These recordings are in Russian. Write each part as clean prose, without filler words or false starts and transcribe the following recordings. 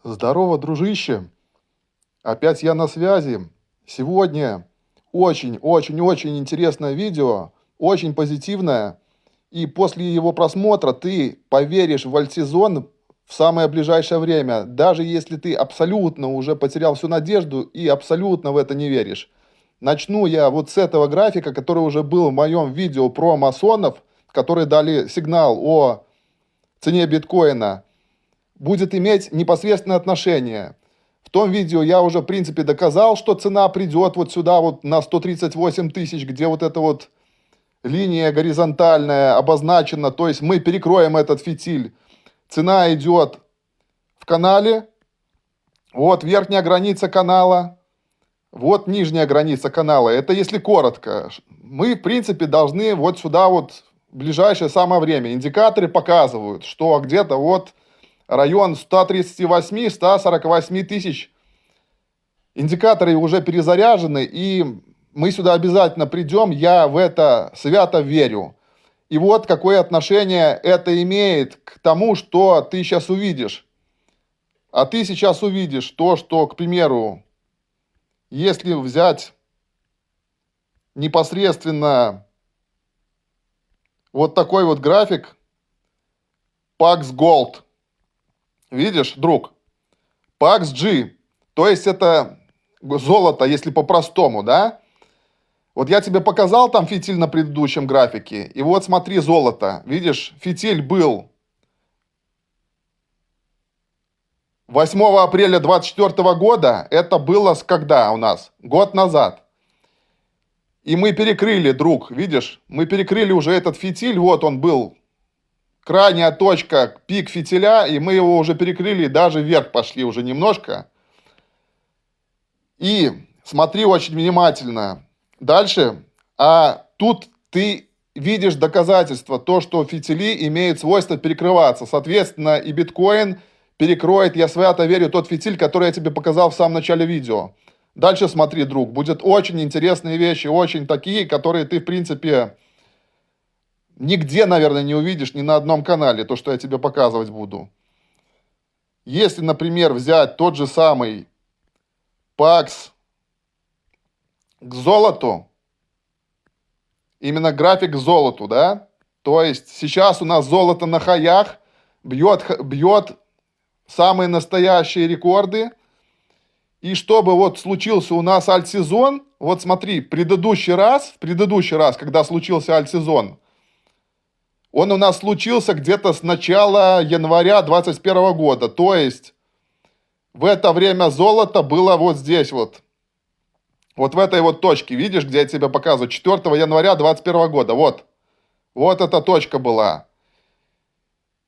Здорово, дружище. Опять я на связи. Сегодня очень-очень-очень интересное видео, очень позитивное. И после его просмотра ты поверишь в альтсезон в самое ближайшее время, даже если ты абсолютно уже потерял всю надежду и абсолютно в это не веришь. Начну я вот с этого графика, который уже был в моем видео про масонов, которые дали сигнал о цене биткоина, будет иметь непосредственное отношение. В том видео я уже, в принципе, доказал, что цена придет вот сюда, вот на 138 тысяч, где вот эта вот линия горизонтальная обозначена, то есть мы перекроем этот фитиль. Цена идет в канале, вот верхняя граница канала, вот нижняя граница канала. Это если коротко. Мы, в принципе, должны вот сюда вот в ближайшее самое время. Индикаторы показывают, что где-то вот район 138-148 тысяч. Индикаторы уже перезаряжены, и мы сюда обязательно придем. Я в это свято верю. И вот какое отношение это имеет к тому, что ты сейчас увидишь. А ты сейчас увидишь то, что, к примеру, если взять непосредственно вот такой вот график Pax Gold. Видишь, друг? Pax G. То есть это золото, если по-простому, да? Вот я тебе показал там фитиль на предыдущем графике. И вот смотри, золото. Видишь, фитиль был 8 апреля 2024 года. Это было когда у нас? Год назад. И мы перекрыли, друг, видишь? Мы перекрыли уже этот фитиль. Вот он был. Крайняя точка, пик фитиля. И мы его уже перекрыли. Даже вверх пошли уже немножко. И смотри очень внимательно. Дальше. А тут ты видишь доказательства, то, что фитили имеют свойство перекрываться. Соответственно, и биткоин перекроет, я свято верю, тот фитиль, который я тебе показал в самом начале видео. Дальше смотри, друг, будет очень интересные вещи, очень такие, которые ты, в принципе, нигде, наверное, не увидишь, ни на одном канале, то, что я тебе показывать буду. Если, например, взять тот же самый Pax к золоту, именно график к золоту, да? То есть сейчас у нас золото на хаях, бьет самые настоящие рекорды. И чтобы вот случился у нас альтсезон, вот смотри, в предыдущий раз, когда случился альтсезон, он у нас случился где-то с начала января 2021 года. То есть в это время золото было вот здесь вот. Вот в этой вот точке, видишь, где я тебе показываю, 4 января 2021 года, вот. Вот эта точка была.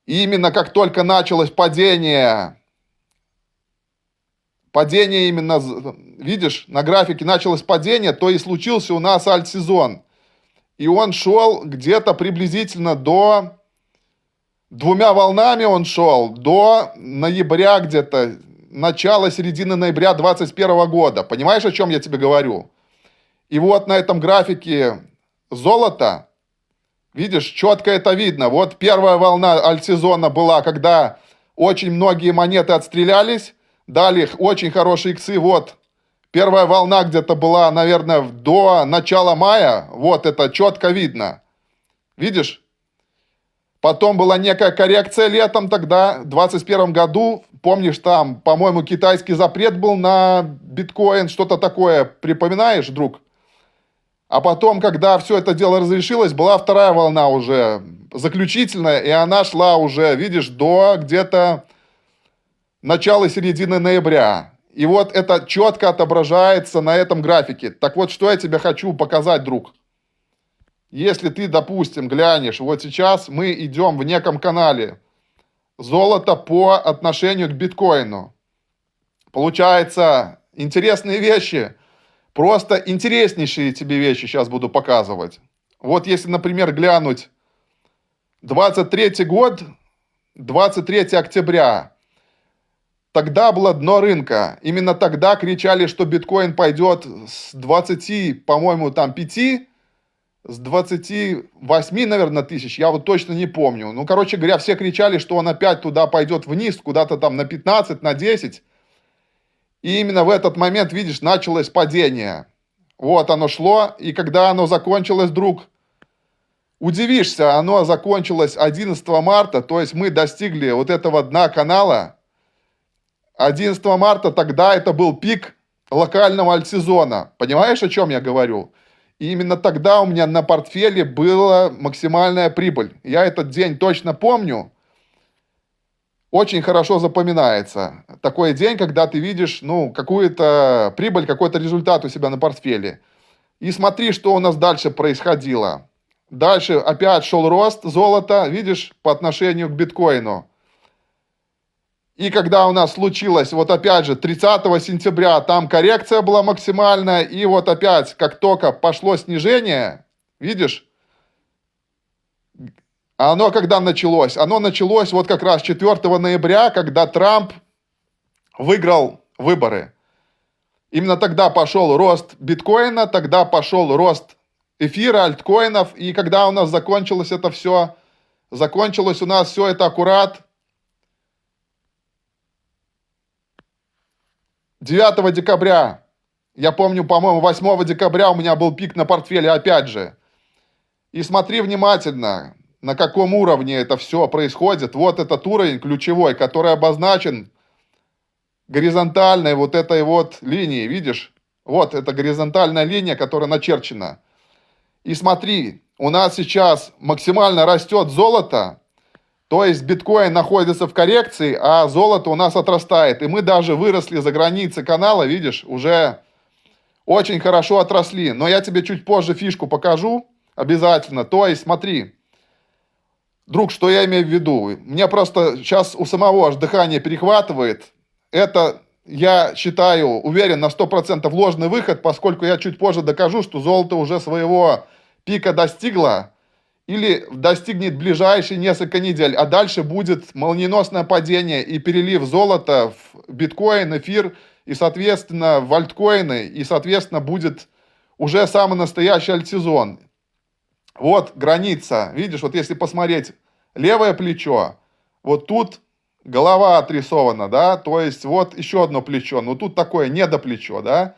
И именно как только началось падение именно, видишь, на графике началось падение, то и случился у нас альтсезон. И он шел где-то приблизительно до, двумя волнами он шел, до ноября где-то, начала, середины ноября 2021 года. Понимаешь, о чем я тебе говорю? И вот на этом графике золото, видишь, четко это видно. Вот первая волна альтсезона была, когда очень многие монеты отстрелялись, дали очень хорошие иксы. Вот первая волна где-то была, наверное, до начала мая. Вот это четко видно. Видишь? Потом была некая коррекция летом тогда, в 2021 году. Помнишь, там, по-моему, китайский запрет был на биткоин, что-то такое. Припоминаешь, друг? А потом, когда все это дело разрешилось, была вторая волна уже заключительная, и она шла уже, видишь, до где-то начала середины ноября. И вот это четко отображается на этом графике. Так вот, что я тебе хочу показать, друг. Если ты, допустим, глянешь, вот сейчас мы идем в неком канале. Золото по отношению к биткоину. Получается, интересные вещи. Просто интереснейшие тебе вещи сейчас буду показывать. Вот если, например, глянуть 23 год, 23 октября. Тогда было дно рынка. Именно тогда кричали, что биткоин пойдет с 20, по-моему, там 5 с 28, наверное, тысяч, я вот точно не помню. Ну, короче говоря, все кричали, что он опять туда пойдет вниз, куда-то там на 15, на 10. И именно в этот момент, видишь, началось падение. Вот оно шло, и когда оно закончилось, друг, удивишься, оно закончилось 11 марта, то есть мы достигли вот этого дна канала. 11 марта тогда это был пик локального альтсезона. Понимаешь, о чем я говорю? И именно тогда у меня на портфеле была максимальная прибыль. Я этот день точно помню. Очень хорошо запоминается. Такой день, когда ты видишь, ну, какую-то прибыль, какой-то результат у себя на портфеле. И смотри, что у нас дальше происходило. Дальше опять шел рост золота, видишь, по отношению к биткоину. И когда у нас случилось, вот опять же, 30 сентября, там коррекция была максимальная, и вот опять, как только пошло снижение, видишь, оно когда началось? Оно началось вот как раз 4 ноября, когда Трамп выиграл выборы. Именно тогда пошел рост биткоина, тогда пошел рост эфира, альткоинов, и когда у нас закончилось это все, закончилось у нас все это аккурат 9 декабря. Я помню, по-моему, 8 декабря у меня был пик на портфеле опять же. И смотри внимательно, на каком уровне это все происходит. Вот этот уровень ключевой, который обозначен горизонтальной вот этой вот линией, видишь? Вот эта горизонтальная линия, которая начерчена. И смотри, у нас сейчас максимально растет золото, то есть биткоин находится в коррекции, а золото у нас отрастает. И мы даже выросли за границы канала, видишь, уже очень хорошо отросли. Но я тебе чуть позже фишку покажу обязательно. То есть смотри, друг, что я имею в виду? Мне просто сейчас у самого аж дыхание перехватывает. Это, я считаю, уверен на 100% ложный выход, поскольку я чуть позже докажу, что золото уже своего пика достигло или достигнет ближайшие несколько недель, а дальше будет молниеносное падение и перелив золота в биткоин, эфир и, соответственно, в альткоины, и, соответственно, будет уже самый настоящий альтсезон. Вот граница, видишь, вот если посмотреть левое плечо, вот тут голова отрисована, да, то есть вот еще одно плечо, но тут такое недоплечо, да,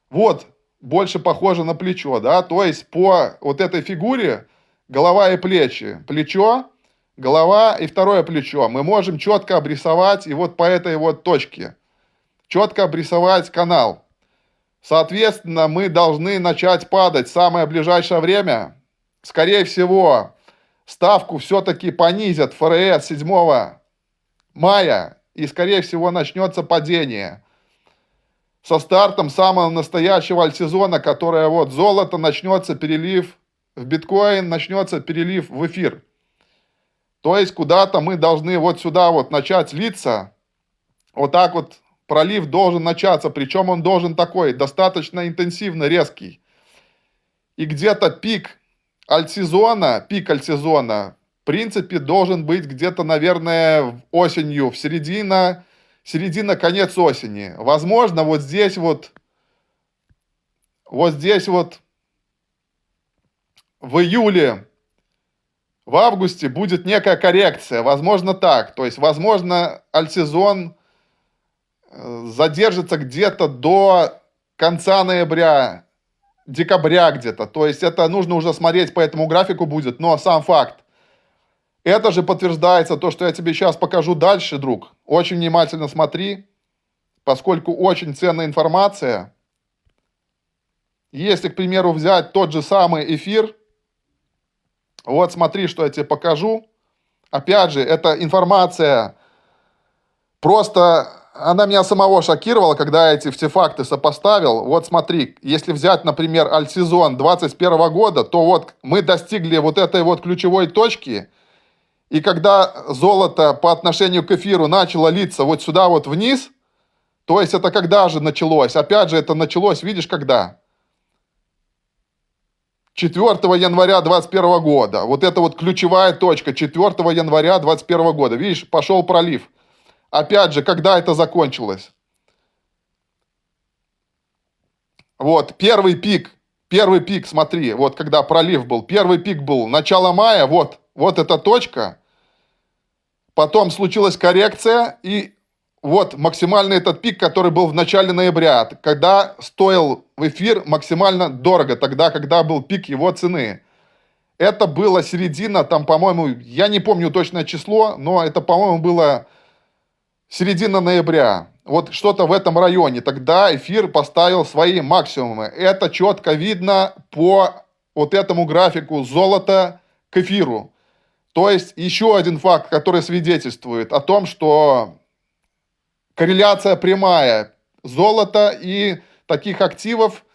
вот больше похоже на плечо, да, то есть по вот этой фигуре голова и плечи, плечо, голова и второе плечо мы можем четко обрисовать, и вот по этой вот точке четко обрисовать канал. Соответственно, мы должны начать падать в самое ближайшее время. Скорее всего, ставку все-таки понизят ФРС 7 мая, и, скорее всего, начнется падение. Со стартом самого настоящего альтсезона, которое вот золото, начнется перелив в биткоин, начнется перелив в эфир. То есть куда-то мы должны вот сюда вот начать литься. Вот так вот пролив должен начаться, причем он должен такой, достаточно интенсивно резкий. И где-то пик альтсезона, в принципе, должен быть где-то, наверное, осенью, середина, конец осени. Возможно, вот здесь вот в июле, в августе будет некая коррекция. Возможно так. То есть, возможно, альтсезон задержится где-то до конца ноября, декабря где-то. То есть это нужно уже смотреть по этому графику будет. Но сам факт. Это же подтверждается то, что я тебе сейчас покажу дальше, друг. Очень внимательно смотри, поскольку очень ценная информация. Если, к примеру, взять тот же самый эфир, вот смотри, что я тебе покажу. Опять же, эта информация просто, она меня самого шокировала, когда я эти все факты сопоставил. Вот смотри, если взять, например, альтсезон 2021 года, то вот мы достигли вот этой вот ключевой точки. И когда золото по отношению к эфиру начало литься вот сюда вот вниз, то есть это когда же началось? Опять же, это началось, видишь, когда? 4 января 2021 года. Вот это вот ключевая точка. 4 января 2021 года. Видишь, пошел пролив. Опять же, когда это закончилось? Вот, первый пик Первый пик, смотри, вот когда пролив был, первый пик был начало мая, вот эта точка, потом случилась коррекция, и вот максимальный этот пик, который был в начале ноября, когда стоил в эфир максимально дорого, тогда, когда был пик его цены. Это было середина, там, по-моему, я не помню точное число, но это, по-моему, было середина ноября. Вот что-то в этом районе. Тогда эфир поставил свои максимумы. Это четко видно по вот этому графику золота к эфиру. То есть еще один факт, который свидетельствует о том, что корреляция прямая золота и таких активов,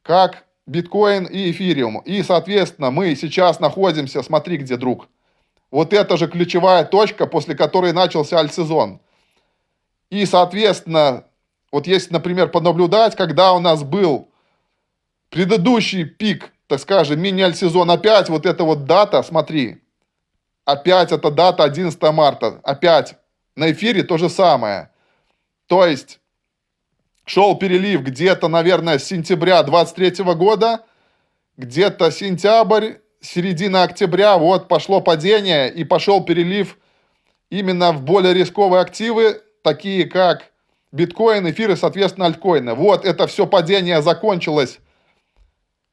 как биткоин и эфириум. И, соответственно, мы сейчас находимся, смотри где, друг, вот это же ключевая точка, после которой начался альтсезон. И, соответственно, вот если, например, понаблюдать, когда у нас был предыдущий пик, так скажем, мини-альтсезон, опять вот эта вот дата, смотри, опять эта дата 11 марта, опять на эфире то же самое. То есть шел перелив где-то, наверное, с сентября 23 года, где-то сентябрь, середина октября, вот пошло падение и пошел перелив именно в более рисковые активы, такие как биткоин, эфир и, соответственно, альткоины. Вот это все падение закончилось.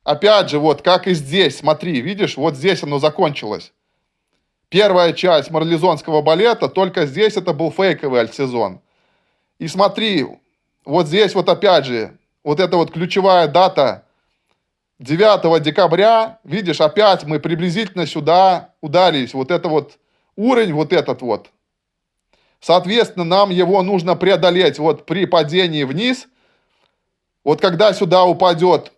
Опять же, вот как и здесь, смотри, видишь, вот здесь оно закончилось. Первая часть марлезонского балета, только здесь это был фейковый альтсезон. И смотри, вот здесь вот опять же, вот эта вот ключевая дата 9 декабря, видишь, опять мы приблизительно сюда ударились. Вот это вот уровень, вот этот вот. Соответственно, нам его нужно преодолеть вот при падении вниз. Вот когда сюда упадет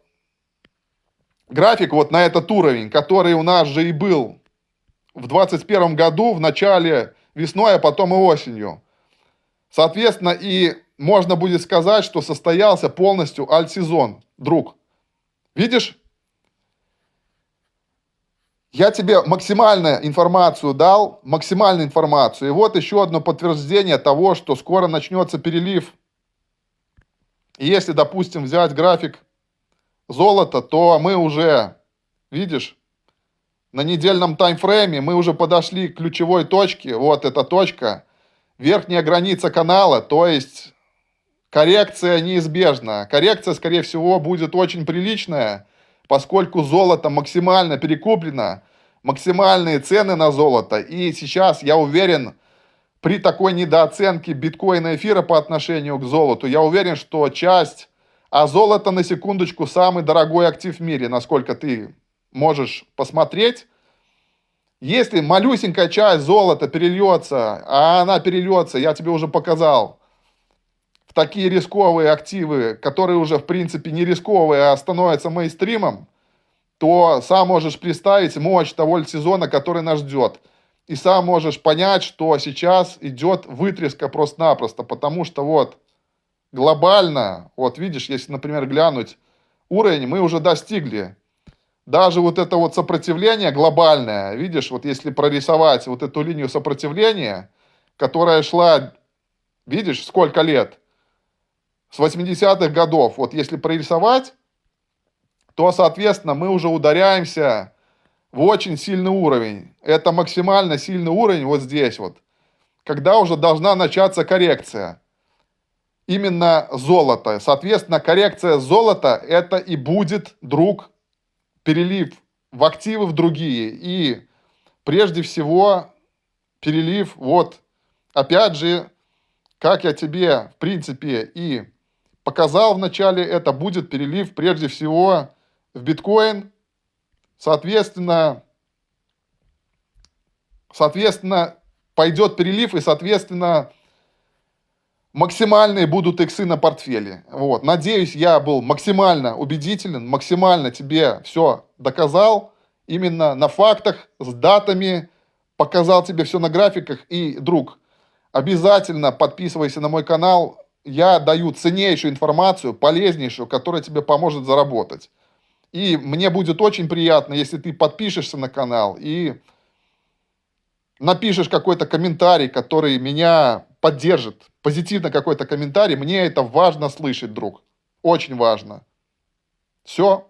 график вот на этот уровень, который у нас же и был в 2021 году, в начале весной, а потом и осенью. Соответственно, и можно будет сказать, что состоялся полностью альтсезон, друг. Видишь? Я тебе максимальную информацию дал, максимальную информацию. И вот еще одно подтверждение того, что скоро начнется перелив. И если, допустим, взять график золота, то мы уже, видишь, на недельном таймфрейме мы уже подошли к ключевой точке. Вот эта точка, верхняя граница канала, то есть коррекция неизбежна. Коррекция, скорее всего, будет очень приличная, поскольку золото максимально перекуплено, максимальные цены на золото. И сейчас, я уверен, при такой недооценке биткоина и эфира по отношению к золоту, я уверен, что часть, а золото, на секундочку, самый дорогой актив в мире, насколько ты можешь посмотреть. Если малюсенькая часть золота перельется, а она перельется, я тебе уже показал, в такие рисковые активы, которые уже в принципе не рисковые, а становятся мейнстримом, то сам можешь представить мощь того сезона, который нас ждет. И сам можешь понять, что сейчас идет вытряска просто-напросто, потому что вот глобально, вот видишь, если, например, глянуть уровень, мы уже достигли. Даже вот это вот сопротивление глобальное, видишь, вот если прорисовать вот эту линию сопротивления, которая шла, видишь, сколько лет? С 80-х годов. Вот если прорисовать, то, соответственно, мы уже ударяемся в очень сильный уровень. Это максимально сильный уровень вот здесь вот, когда уже должна начаться коррекция. Именно золото. Соответственно, коррекция золота – это и будет, друг, перелив в активы в другие. И прежде всего перелив, вот, опять же, как я тебе, в принципе, и показал в начале, это будет перелив прежде всего в биткоин. Соответственно, пойдет перелив, и, соответственно, максимальные будут иксы на портфеле. Вот. Надеюсь, я был максимально убедителен, максимально тебе все доказал, именно на фактах, с датами, показал тебе все на графиках. И, друг, обязательно подписывайся на мой канал. Я даю ценнейшую информацию, полезнейшую, которая тебе поможет заработать. И мне будет очень приятно, если ты подпишешься на канал и напишешь какой-то комментарий, который меня поддержит. Позитивно какой-то комментарий. Мне это важно слышать, друг. Очень важно. Все.